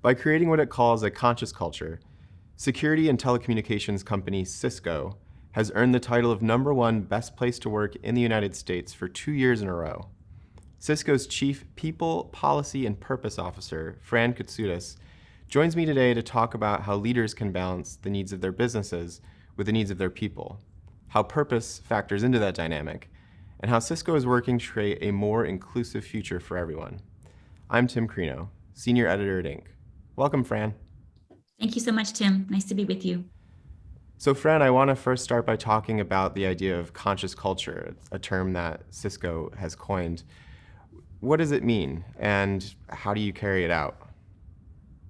By creating what it calls a conscious culture, security and telecommunications company Cisco has earned the title of #1 best place to work in the United States for 2 years in a row. Cisco's Chief People, Policy, and Purpose Officer, Fran Katsoudas, joins me today to talk about how leaders can balance the needs of their businesses with the needs of their people, how purpose factors into that dynamic, and how Cisco is working to create a more inclusive future for everyone. I'm Tim CRINO, Senior Editor at Inc. Welcome, Fran. Thank you so much, Tim. Nice to be with you. So, Fran, I want to first start by talking about the idea of conscious culture, a term that Cisco has coined. What does it mean, and how do you carry it out?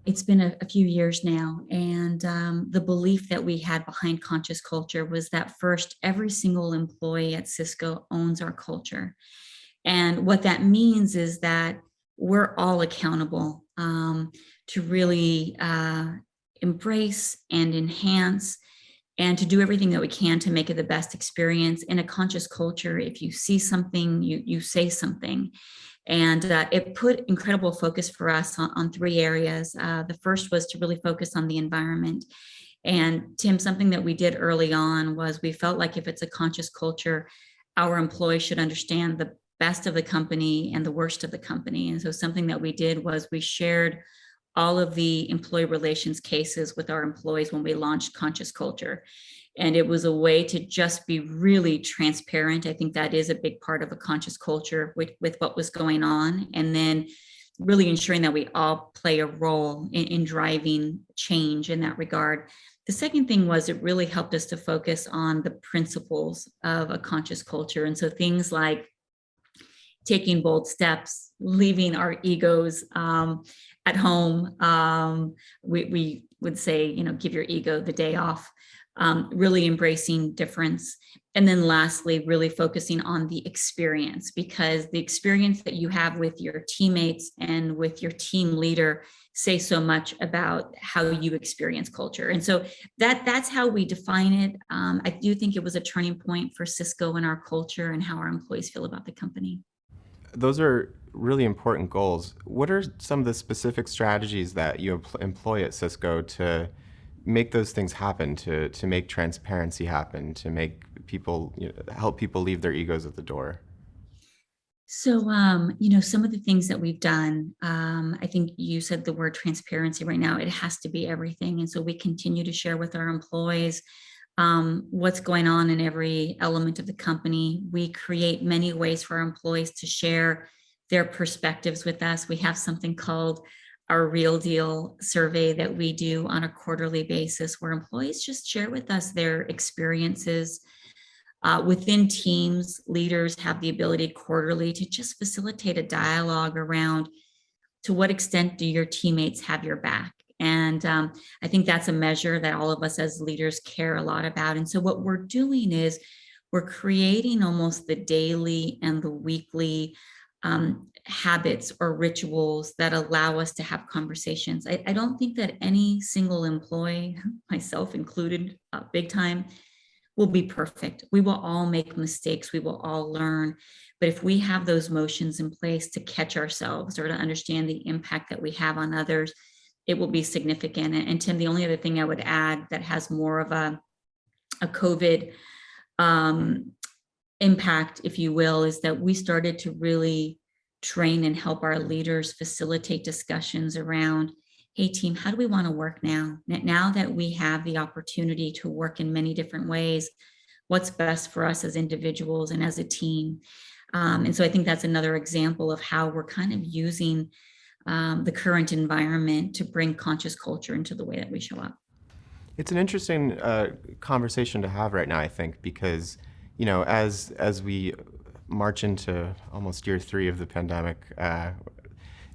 It's been a few years now, and the belief that we had behind conscious culture was that first, every single employee at Cisco owns our culture. And what that means is that we're all accountable to really embrace and enhance and to do everything that we can to make it the best experience. In a conscious culture, if you see something, you say something. And it put incredible focus for us on three areas. The first was to really focus on the environment. And Tim, something that we did early on was we felt like if it's a conscious culture, our employees should understand the best of the company and the worst of the company. And so something that we did was we shared all of the employee relations cases with our employees when we launched Conscious Culture. And it was a way to just be really transparent. I think that is a big part of a conscious culture with what was going on. And then really ensuring that we all play a role in driving change in that regard. The second thing was it really helped us to focus on the principles of a conscious culture. And so things like taking bold steps, leaving our egos at home. We would say, give your ego the day off, really embracing difference. And then lastly, really focusing on the experience, because the experience that you have with your teammates and with your team leader say so much about how you experience culture. And so that's how we define it. I do think it was a turning point for Cisco and our culture and how our employees feel about the company. Those are really important goals. What are some of the specific strategies that you employ at Cisco to make those things happen, to make transparency happen, to make people, help people leave their egos at the door? So, some of the things that we've done, I think you said the word transparency right now, it has to be everything. And so we continue to share with our employees what's going on in every element of the company. We create many ways for our employees to share their perspectives with us. We have something called our Real Deal survey that we do on a quarterly basis, where employees just share with us their experiences. Within teams, leaders have the ability quarterly to just facilitate a dialogue around to what extent do your teammates have your back? And I think that's a measure that all of us as leaders care a lot about. And so what we're doing is we're creating almost the daily and the weekly habits or rituals that allow us to have conversations. I don't think that any single employee, myself included, big time, will be perfect. We will all make mistakes. We will all learn. But if we have those motions in place to catch ourselves or to understand the impact that we have on others, it will be significant. And Tim, the only other thing I would add that has more of a COVID impact, if you will, is that we started to really train and help our leaders facilitate discussions around, hey team, how do we want to work now? Now that we have the opportunity to work in many different ways, what's best for us as individuals and as a team? And so I think that's another example of how we're kind of using the current environment to bring conscious culture into the way that we show up. It's an interesting conversation to have right now, I think, because as we march into almost year 3 of the pandemic,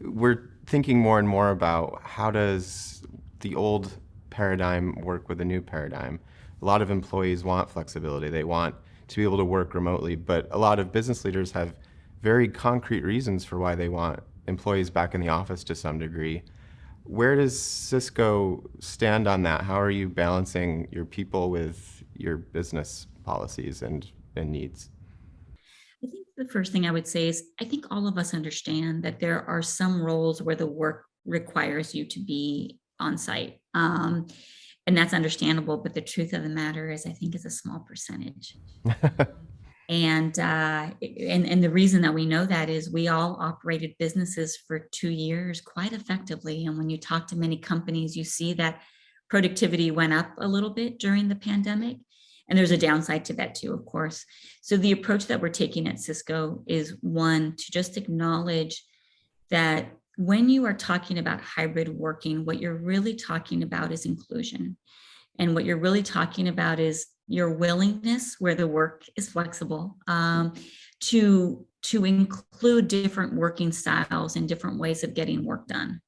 we're thinking more and more about how does the old paradigm work with the new paradigm. A lot of employees want flexibility. They want to be able to work remotely, but a lot of business leaders have very concrete reasons for why they want employees back in the office to some degree. Where does Cisco stand on that? How are you balancing your people with your business policies and needs? I think the first thing I would say is I think all of us understand that there are some roles where the work requires you to be on site. And that's understandable, but the truth of the matter is, I think it's a small percentage. And the reason that we know that is we all operated businesses for 2 years quite effectively. And when you talk to many companies, you see that productivity went up a little bit during the pandemic. And there's a downside to that too, of course. So the approach that we're taking at Cisco is, one, to just acknowledge that when you are talking about hybrid working, what you're really talking about is inclusion. And what you're really talking about is your willingness, where the work is flexible, to include different working styles and different ways of getting work done.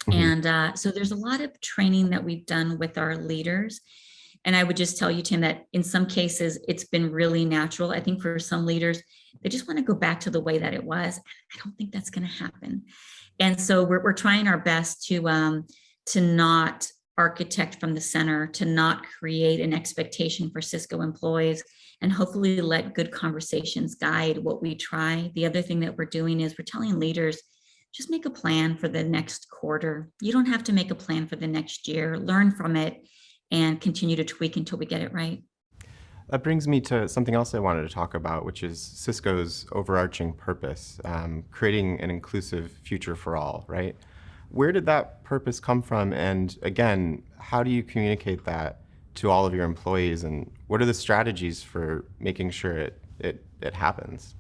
Mhm. And so there's a lot of training that we've done with our leaders. And I would just tell you, Tim, that in some cases it's been really natural. I think for some leaders, they just want to go back to the way that it was. I don't think that's going to happen. And so we're trying our best to not architect from the center, to not create an expectation for Cisco employees, and hopefully let good conversations guide what we try. The other thing that we're doing is we're telling leaders, just make a plan for the next quarter. You don't have to make a plan for the next year. Learn from it and continue to tweak until we get it right. That brings me to something else I wanted to talk about, which is Cisco's overarching purpose, creating an inclusive future for all, right? Where did that purpose come from? And again, how do you communicate that to all of your employees? And what are the strategies for making sure it happens?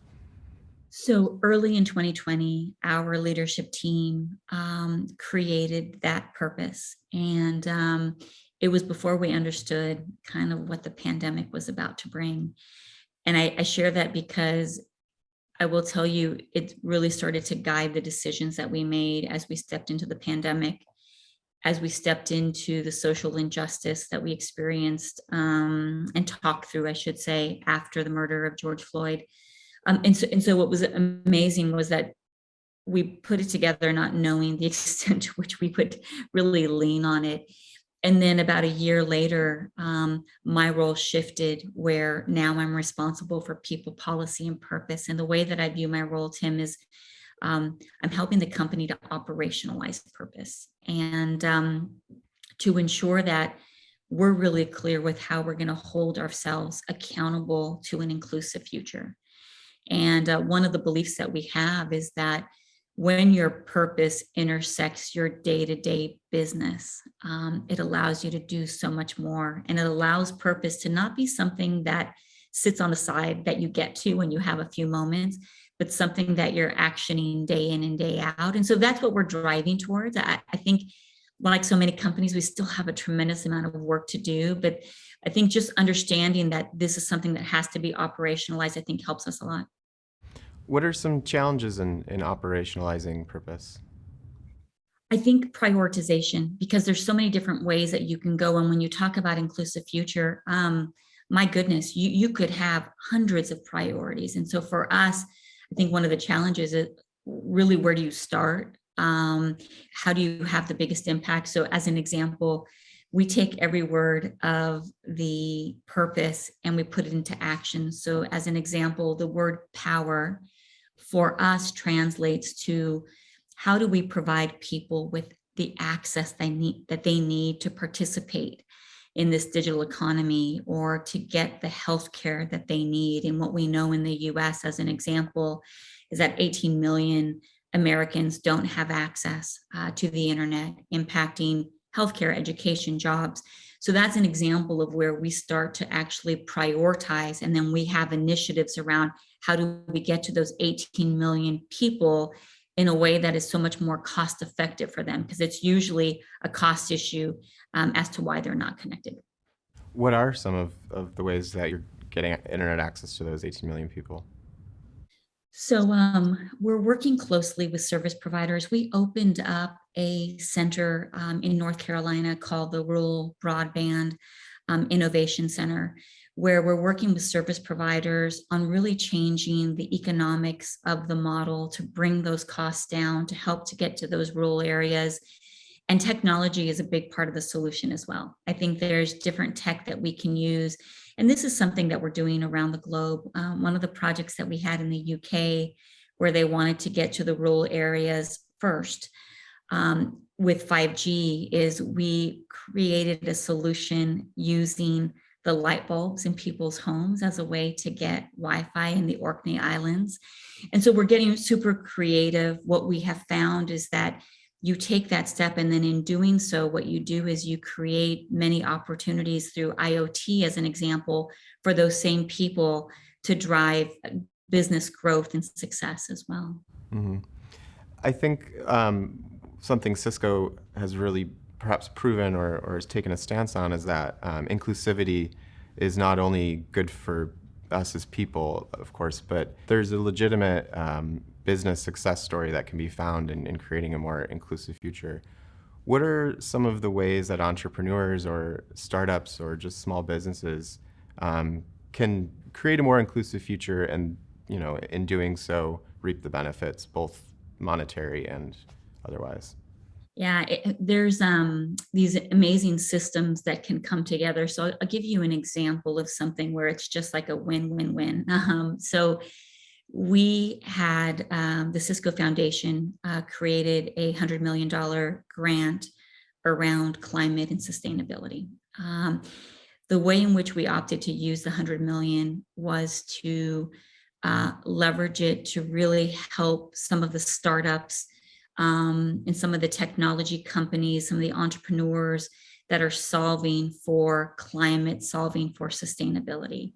So early in 2020, our leadership team created that purpose. And it was before we understood kind of what the pandemic was about to bring. And I share that because I will tell you, it really started to guide the decisions that we made as we stepped into the pandemic, as we stepped into the social injustice that we experienced and talked through, I should say, after the murder of George Floyd. And so what was amazing was that we put it together not knowing the extent to which we would really lean on it. And then about a year later, my role shifted, where now I'm responsible for people, policy, and purpose. And the way that I view my role, Tim, is I'm helping the company to operationalize purpose, and to ensure that we're really clear with how we're going to hold ourselves accountable to an inclusive future. And one of the beliefs that we have is that when your purpose intersects your day-to-day business, it allows you to do so much more. And it allows purpose to not be something that sits on the side that you get to when you have a few moments, but something that you're actioning day in and day out. And so that's what we're driving towards. I think, like so many companies, we still have a tremendous amount of work to do, but I think just understanding that this is something that has to be operationalized, I think helps us a lot. What are some challenges in operationalizing purpose? I think prioritization, because there's so many different ways that you can go. And when you talk about inclusive future, my goodness, you could have hundreds of priorities. And so for us, I think one of the challenges is really, where do you start? How do you have the biggest impact? So as an example, we take every word of the purpose and we put it into action. So as an example, the word power for us translates to, how do we provide people with the access that they need to participate in this digital economy, or to get the healthcare that they need? And what we know in the US, as an example, is that 18 million Americans don't have access to the internet, impacting healthcare, education, jobs. So that's an example of where we start to actually prioritize. And then we have initiatives around, how do we get to those 18 million people in a way that is so much more cost effective for them? Because it's usually a cost issue as to why they're not connected. What are some of the ways that you're getting internet access to those 18 million people? So we're working closely with service providers. We opened up a center in North Carolina called the Rural Broadband Innovation Center, where we're working with service providers on really changing the economics of the model to bring those costs down, to help to get to those rural areas. And technology is a big part of the solution as well. I think there's different tech that we can use. And this is something that we're doing around the globe. One of the projects that we had in the UK, where they wanted to get to the rural areas first, with 5G is we created a solution using the light bulbs in people's homes as a way to get Wi-Fi in the Orkney Islands. And so we're getting super creative. What we have found is that you take that step, and then in doing so, what you do is you create many opportunities through IoT, as an example, for those same people to drive business growth and success as well. Hmm. I think something Cisco has really perhaps proven or has taken a stance on is that inclusivity is not only good for us as people, of course, but there's a legitimate business success story that can be found in creating a more inclusive future. What are some of the ways that entrepreneurs or startups or just small businesses can create a more inclusive future and, in doing so, reap the benefits, both monetary and otherwise? Yeah, there's these amazing systems that can come together. So I'll give you an example of something where it's just like a win-win-win. So we had the Cisco Foundation created a $100 million grant around climate and sustainability. The way in which we opted to use the 100 million was to leverage it to really help some of the startups and some of the technology companies, some of the entrepreneurs that are solving for climate, solving for sustainability.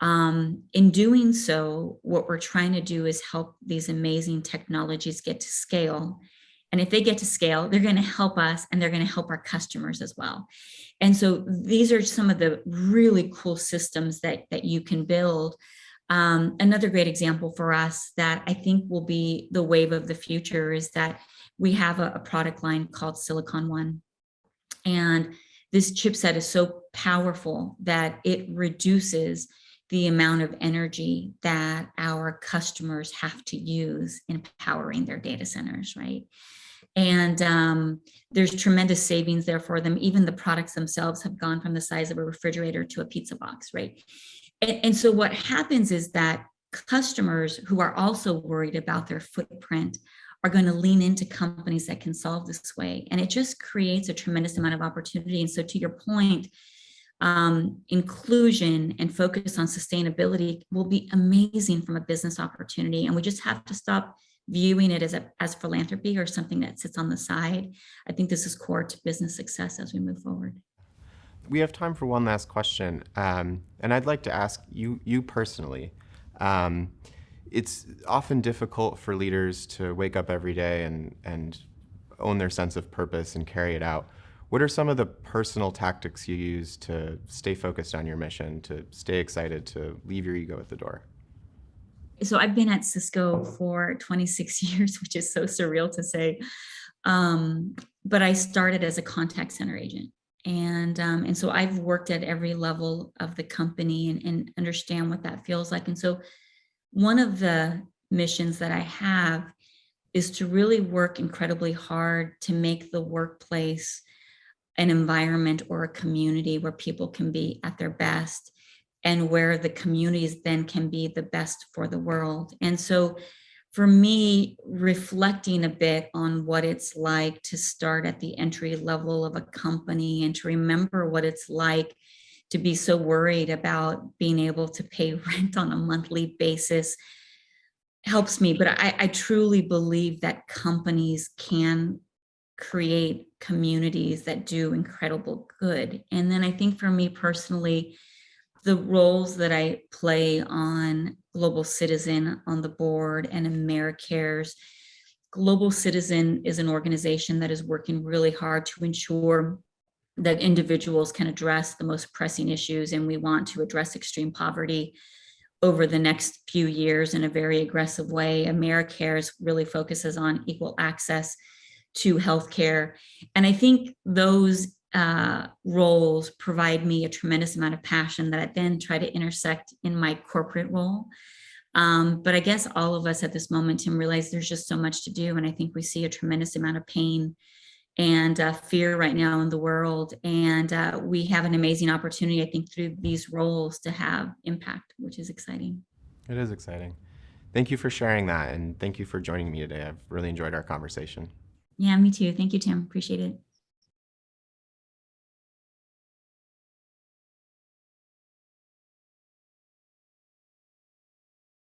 In doing so, what we're trying to do is help these amazing technologies get to scale. And if they get to scale, they're going to help us and they're going to help our customers as well. And so these are some of the really cool systems that you can build. Another great example for us that I think will be the wave of the future is that we have a product line called Silicon One. And this chipset is so powerful that it reduces the amount of energy that our customers have to use in powering their data centers, right? And there's tremendous savings there for them. Even the products themselves have gone from the size of a refrigerator to a pizza box, right? And so what happens is that customers who are also worried about their footprint are going to lean into companies that can solve this way. And it just creates a tremendous amount of opportunity. And so to your point, inclusion and focus on sustainability will be amazing from a business opportunity. And we just have to stop viewing it as philanthropy or something that sits on the side. I think this is core to business success as we move forward. We have time for one last question, and I'd like to ask you personally. Um, it's often difficult for leaders to wake up every day and own their sense of purpose and carry it out. What are some of the personal tactics you use to stay focused on your mission, to stay excited, to leave your ego at the door? So I've been at Cisco for 26 years, which is so surreal to say. But I started as a contact center agent. And so I've worked at every level of the company and understand what that feels like. And so one of the missions that I have is to really work incredibly hard to make the workplace an environment or a community where people can be at their best and where the communities then can be the best for the world. And so for me, reflecting a bit on what it's like to start at the entry level of a company and to remember what it's like to be so worried about being able to pay rent on a monthly basis helps me. But I truly believe that companies can create communities that do incredible good. And then I think for me personally, the roles that I play on Global Citizen on the board and AmeriCares. Global Citizen is an organization that is working really hard to ensure that individuals can address the most pressing issues, and we want to address extreme poverty over the next few years in a very aggressive way. AmeriCares really focuses on equal access to healthcare. And I think those roles provide me a tremendous amount of passion that I then try to intersect in my corporate role. But I guess all of us at this moment, Tim, realize there's just so much to do. And I think we see a tremendous amount of pain and fear right now in the world. And we have an amazing opportunity, I think, through these roles to have impact, which is exciting. It is exciting. Thank you for sharing that, and thank you for joining me today. I've really enjoyed our conversation. Yeah, me too. Thank you, Tim. Appreciate it.